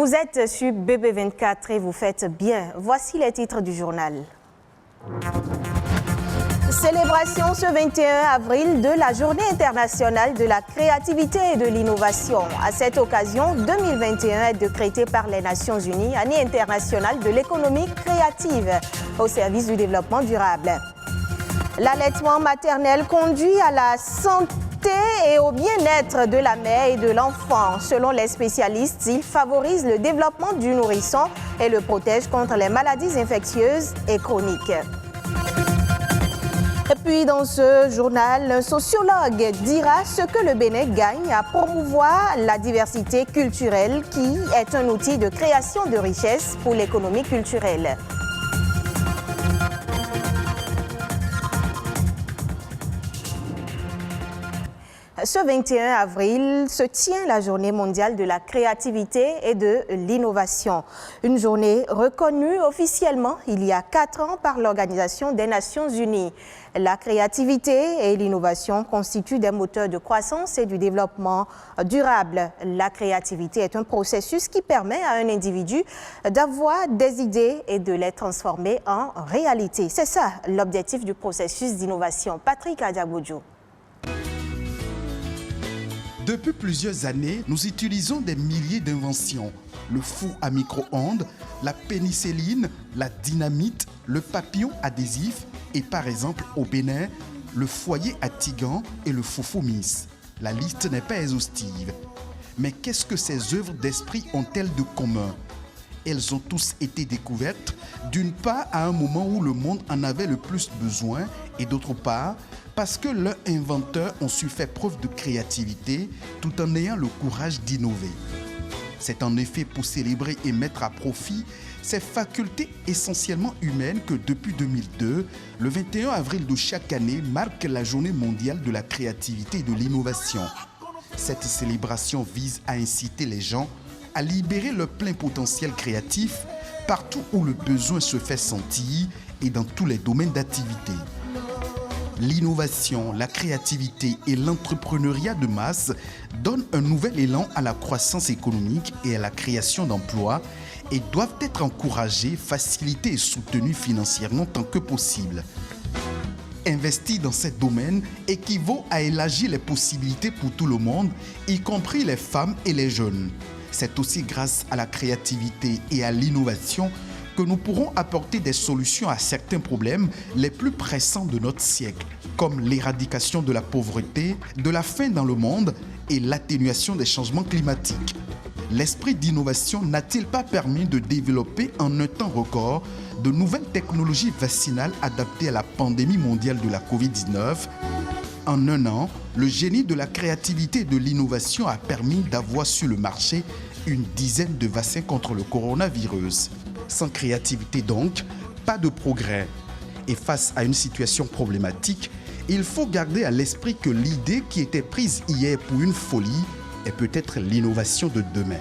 Vous êtes sur BB24 et vous faites bien. Voici les titres du journal. Célébration ce 21 avril de la Journée internationale de la créativité et de l'innovation. À cette occasion, 2021 est décrété par les Nations Unies, Année internationale de l'économie créative au service du développement durable. L'allaitement maternel conduit à la santé et au bien-être de la mère et de l'enfant. Selon les spécialistes, il favorise le développement du nourrisson et le protège contre les maladies infectieuses et chroniques. Et puis dans ce journal, un sociologue dira ce que le Bénin gagne à promouvoir la diversité culturelle qui est un outil de création de richesse pour l'économie culturelle. Ce 21 avril se tient la Journée mondiale de la créativité et de l'innovation. Une journée reconnue officiellement il y a 4 ans par l'Organisation des Nations Unies. La créativité et l'innovation constituent des moteurs de croissance et du développement durable. La créativité est un processus qui permet à un individu d'avoir des idées et de les transformer en réalité. C'est ça l'objectif du processus d'innovation. Patrick Adiaboudjou. Depuis plusieurs années, nous utilisons des milliers d'inventions. Le four à micro-ondes, la pénicilline, la dynamite, le papillon adhésif et par exemple au Bénin, le foyer à tigan et le foufou miss. La liste n'est pas exhaustive. Mais qu'est-ce que ces œuvres d'esprit ont-elles de commun? Elles ont tous été découvertes, d'une part à un moment où le monde en avait le plus besoin et d'autre part parce que leurs inventeurs ont su faire preuve de créativité tout en ayant le courage d'innover. C'est en effet pour célébrer et mettre à profit ces facultés essentiellement humaines que depuis 2002, le 21 avril de chaque année marque la Journée mondiale de la créativité et de l'innovation. Cette célébration vise à inciter les gens à libérer leur plein potentiel créatif partout où le besoin se fait sentir et dans tous les domaines d'activité. L'innovation, la créativité et l'entrepreneuriat de masse donnent un nouvel élan à la croissance économique et à la création d'emplois et doivent être encouragés, facilités et soutenus financièrement tant que possible. Investir dans ce domaine équivaut à élargir les possibilités pour tout le monde, y compris les femmes et les jeunes. C'est aussi grâce à la créativité et à l'innovation que nous pourrons apporter des solutions à certains problèmes les plus pressants de notre siècle, comme l'éradication de la pauvreté, de la faim dans le monde et l'atténuation des changements climatiques. L'esprit d'innovation n'a-t-il pas permis de développer en un temps record de nouvelles technologies vaccinales adaptées à la pandémie mondiale de la Covid-19 ? En un an, le génie de la créativité et de l'innovation a permis d'avoir sur le marché une dizaine de vaccins contre le coronavirus. Sans créativité donc, pas de progrès. Et face à une situation problématique, il faut garder à l'esprit que l'idée qui était prise hier pour une folie est peut-être l'innovation de demain.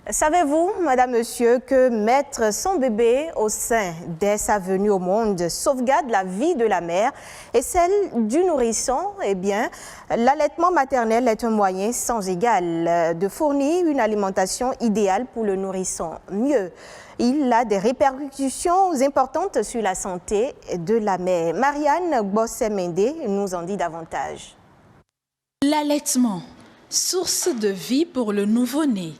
Savez-vous, madame, monsieur, que mettre son bébé au sein dès sa venue au monde sauvegarde la vie de la mère et celle du nourrisson? Eh bien, l'allaitement maternel est un moyen sans égal de fournir une alimentation idéale pour le nourrisson. Mieux, il a des répercussions importantes sur la santé de la mère. Marianne Bossé-Mendé nous en dit davantage. L'allaitement, source de vie pour le nouveau-né.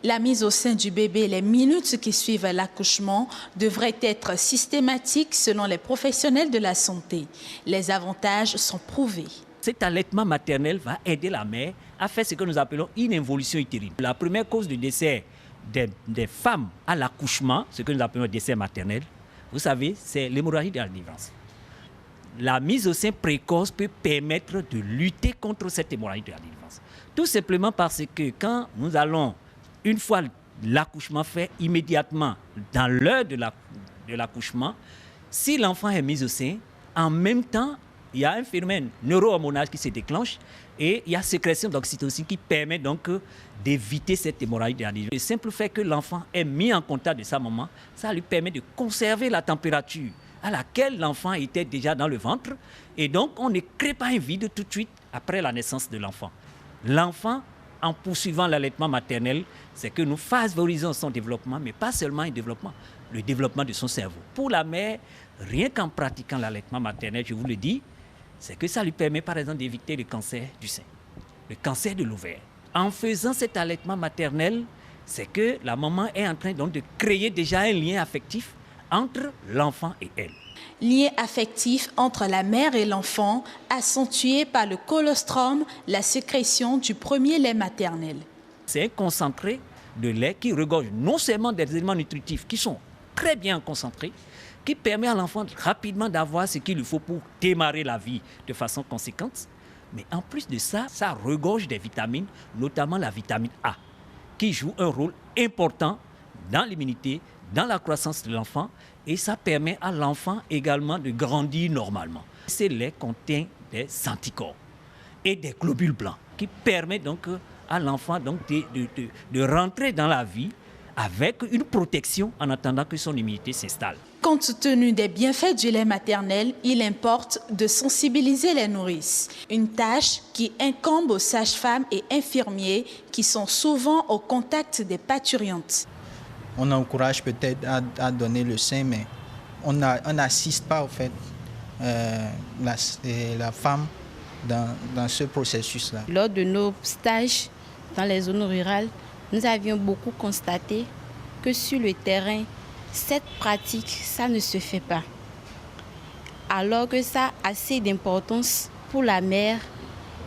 La mise au sein du bébé les minutes qui suivent l'accouchement devrait être systématique selon les professionnels de la santé. Les avantages sont prouvés. Cet allaitement maternel va aider la mère à faire ce que nous appelons une involution utérine. La première cause de décès des femmes à l'accouchement, ce que nous appelons le décès maternel, vous savez, c'est l'hémorragie de la délivrance. La mise au sein précoce peut permettre de lutter contre cette hémorragie de la délivrance. Tout simplement parce que quand nous allons, une fois l'accouchement fait, immédiatement dans l'heure de l'accouchement, si l'enfant est mis au sein, en même temps, il y a un phénomène neuro-hormonal qui se déclenche et il y a sécrétion d'oxytocine qui permet donc d'éviter cette hémorragie de la délivrance. Le simple fait que l'enfant est mis en contact de sa maman, ça lui permet de conserver la température à laquelle l'enfant était déjà dans le ventre et donc on ne crée pas un vide tout de suite après la naissance de l'enfant. L'enfant en poursuivant l'allaitement maternel, c'est que nous favorisons son développement, mais pas seulement le développement de son cerveau. Pour la mère, rien qu'en pratiquant l'allaitement maternel, je vous le dis, c'est que ça lui permet par exemple d'éviter le cancer du sein, le cancer de l'ovaire. En faisant cet allaitement maternel, c'est que la maman est en train donc de créer déjà un lien affectif entre l'enfant et elle. Lien affectif entre la mère et l'enfant, accentué par le colostrum, la sécrétion du premier lait maternel. C'est un concentré de lait qui regorge non seulement des éléments nutritifs qui sont très bien concentrés, qui permet à l'enfant rapidement d'avoir ce qu'il lui faut pour démarrer la vie de façon conséquente, mais en plus de ça, ça regorge des vitamines, notamment la vitamine A, qui joue un rôle important dans l'immunité, dans la croissance de l'enfant, et ça permet à l'enfant également de grandir normalement. Ce lait contient des anticorps et des globules blancs qui permettent donc à l'enfant donc de rentrer dans la vie avec une protection en attendant que son immunité s'installe. Compte tenu des bienfaits du lait maternel, il importe de sensibiliser les nourrices. Une tâche qui incombe aux sages-femmes et infirmiers qui sont souvent au contact des parturientes. On encourage peut-être à donner le sein, mais on n'assiste pas au fait la femme dans ce processus-là. Lors de nos stages dans les zones rurales, nous avions beaucoup constaté que sur le terrain, cette pratique, ça ne se fait pas. Alors que ça a assez d'importance pour la mère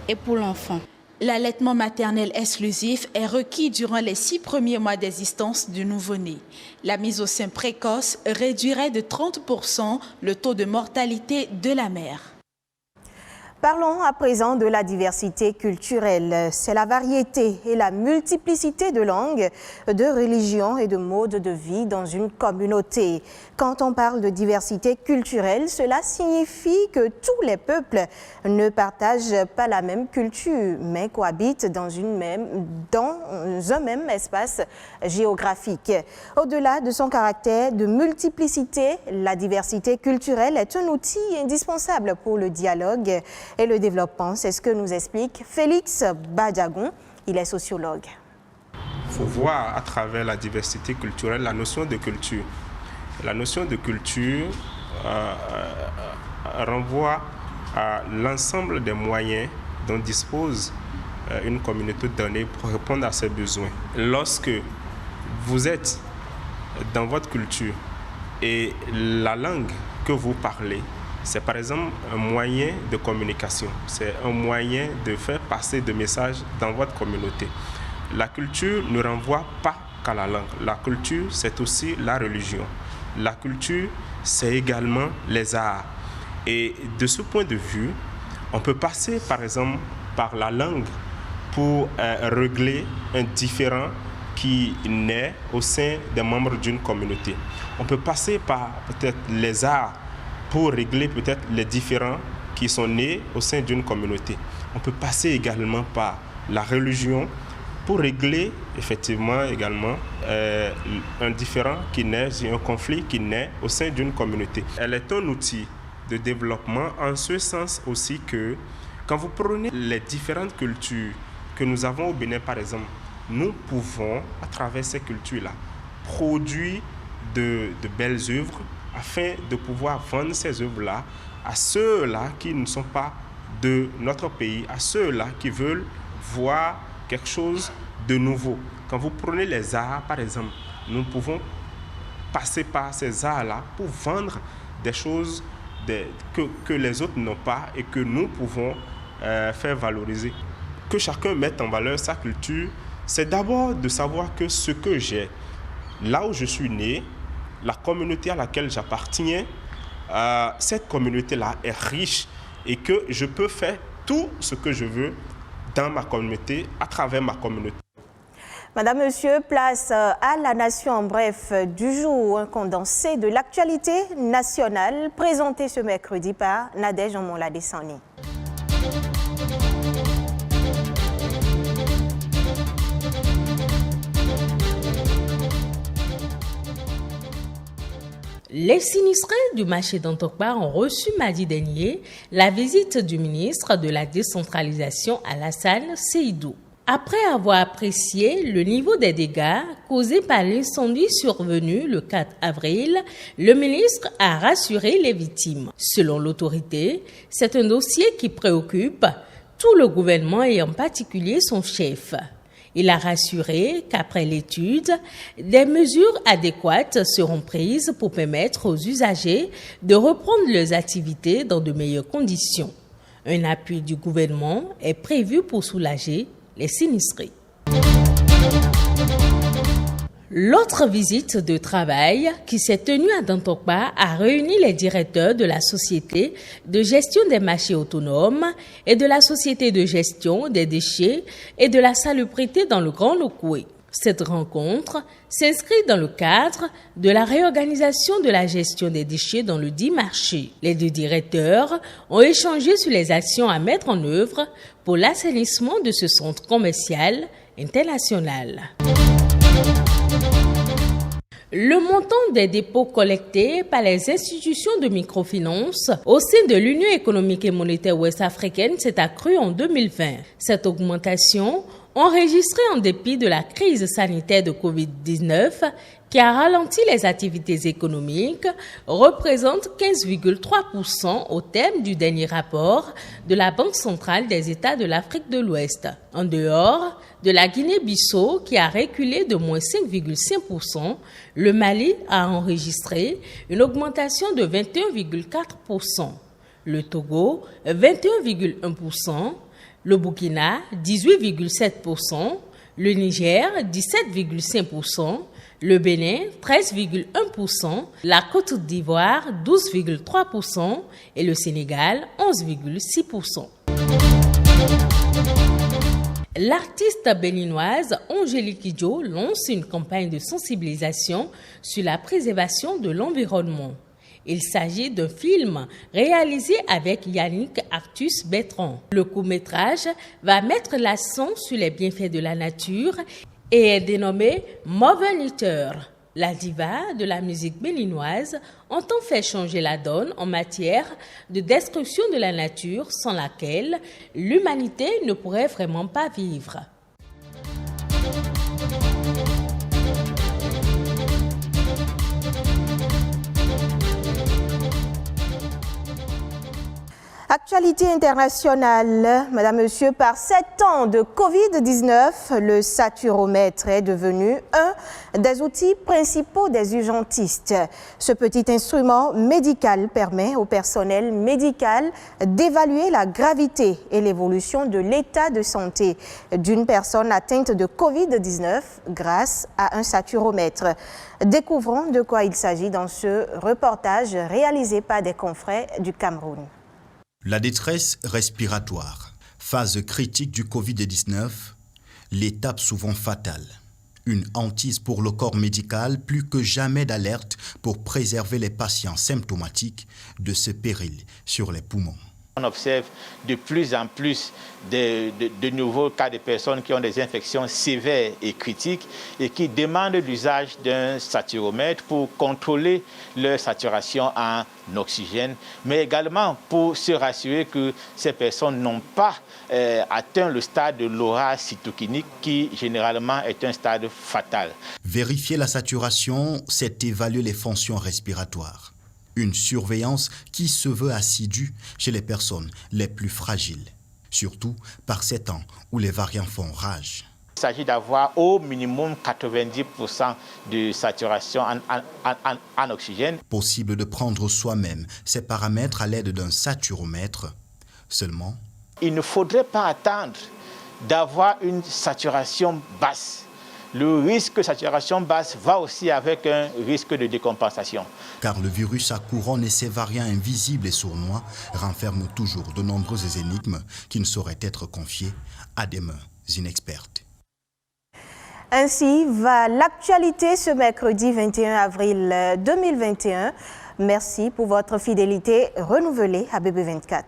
et pour l'enfant. L'allaitement maternel exclusif est requis durant les 6 premiers mois d'existence du nouveau-né. La mise au sein précoce réduirait de 30% le taux de mortalité de la mère. Parlons à présent de la diversité culturelle. C'est la variété et la multiplicité de langues, de religions et de modes de vie dans une communauté. Quand on parle de diversité culturelle, cela signifie que tous les peuples ne partagent pas la même culture, mais cohabitent dans un même espace géographique. Au-delà de son caractère de multiplicité, la diversité culturelle est un outil indispensable pour le dialogue et le développement. C'est ce que nous explique Félix Badiagon. Il est sociologue. Il faut voir à travers la diversité culturelle la notion de culture. La notion de culture renvoie à l'ensemble des moyens dont dispose une communauté donnée pour répondre à ses besoins. Lorsque vous êtes dans votre culture et la langue que vous parlez, c'est par exemple un moyen de communication, c'est un moyen de faire passer des messages dans votre communauté. La culture ne renvoie pas qu'à la langue. La culture, c'est aussi la religion. La culture, c'est également les arts. Et de ce point de vue, on peut passer par exemple par la langue pour régler un différend qui naît au sein des membres d'une communauté. On peut passer par peut-être les arts pour régler peut-être les différends qui sont nés au sein d'une communauté. On peut passer également par la religion pour régler effectivement également un différend qui naît, un conflit qui naît au sein d'une communauté. Elle est un outil de développement en ce sens aussi que quand vous prenez les différentes cultures que nous avons au Bénin par exemple, nous pouvons à travers ces cultures-là produire de belles œuvres afin de pouvoir vendre ces œuvres-là à ceux-là qui ne sont pas de notre pays, à ceux-là qui veulent voir quelque chose de nouveau. Quand vous prenez les arts, par exemple, nous pouvons passer par ces arts-là pour vendre des choses que les autres n'ont pas et que nous pouvons faire valoriser. Que chacun mette en valeur sa culture, c'est d'abord de savoir que ce que j'ai, là où je suis né, la communauté à laquelle j'appartiens, cette communauté-là est riche et que je peux faire tout ce que je veux dans ma communauté, à travers ma communauté. Madame, Monsieur, place à la Nation en bref du jour, un condensé de l'actualité nationale présenté ce mercredi par Nadège Omonla-Dessani. Les sinistrés du marché d'Antokpa ont reçu mardi dernier la visite du ministre de la décentralisation Alassane Seydou. Après avoir apprécié le niveau des dégâts causés par l'incendie survenu le 4 avril, le ministre a rassuré les victimes. Selon l'autorité, c'est un dossier qui préoccupe tout le gouvernement et en particulier son chef. Il a rassuré qu'après l'étude, des mesures adéquates seront prises pour permettre aux usagers de reprendre leurs activités dans de meilleures conditions. Un appui du gouvernement est prévu pour soulager les sinistrés. L'autre visite de travail qui s'est tenue à Dantokba a réuni les directeurs de la Société de gestion des marchés autonomes et de la Société de gestion des déchets et de la salubrité dans le Grand Lukwe. Cette rencontre s'inscrit dans le cadre de la réorganisation de la gestion des déchets dans le dit marché. Les deux directeurs ont échangé sur les actions à mettre en œuvre pour l'assainissement de ce centre commercial international. Le montant des dépôts collectés par les institutions de microfinance au sein de l'Union économique et monétaire ouest-africaine s'est accru en 2020. Cette augmentation, enregistrée en dépit de la crise sanitaire de Covid-19 qui a ralenti les activités économiques, représente 15,3% au terme du dernier rapport de la Banque centrale des États de l'Afrique de l'Ouest. En dehors de la Guinée-Bissau qui a reculé de moins 5,5%, le Mali a enregistré une augmentation de 21,4%. Le Togo, 21,1%. Le Burkina, 18,7%, le Niger, 17,5%, le Bénin, 13,1%, la Côte d'Ivoire, 12,3% et le Sénégal, 11,6%. L'artiste béninoise Angélique Kidjo lance une campagne de sensibilisation sur la préservation de l'environnement. Il s'agit d'un film réalisé avec Yannick Artus Bertrand. Le court-métrage va mettre l'accent sur les bienfaits de la nature et est dénommé Mother Nature. La diva de la musique béninoise entend faire changer la donne en matière de destruction de la nature sans laquelle l'humanité ne pourrait vraiment pas vivre. Actualité internationale, Madame, Monsieur, par 7 ans de Covid-19, le saturomètre est devenu un des outils principaux des urgentistes. Ce petit instrument médical permet au personnel médical d'évaluer la gravité et l'évolution de l'état de santé d'une personne atteinte de Covid-19 grâce à un saturomètre. Découvrons de quoi il s'agit dans ce reportage réalisé par des confrères du Cameroun. La détresse respiratoire, phase critique du Covid-19, l'étape souvent fatale. Une hantise pour le corps médical, plus que jamais d'alerte pour préserver les patients symptomatiques de ce péril sur les poumons. On observe de plus en plus de nouveaux cas de personnes qui ont des infections sévères et critiques et qui demandent l'usage d'un saturomètre pour contrôler leur saturation en oxygène, mais également pour se rassurer que ces personnes n'ont pas atteint le stade de l'aura cytokinique qui généralement est un stade fatal. Vérifier la saturation, c'est évaluer les fonctions respiratoires. Une surveillance qui se veut assidue chez les personnes les plus fragiles, surtout par ces temps où les variants font rage. Il s'agit d'avoir au minimum 90% de saturation en oxygène. Possible de prendre soi-même ces paramètres à l'aide d'un saturomètre seulement. Il ne faudrait pas attendre d'avoir une saturation basse. Le risque de saturation basse va aussi avec un risque de décompensation. Car le virus à couronne et ses variants invisibles et sournois renferment toujours de nombreuses énigmes qui ne sauraient être confiées à des mains inexpertes. Ainsi va l'actualité ce mercredi 21 avril 2021. Merci pour votre fidélité renouvelée à BB24.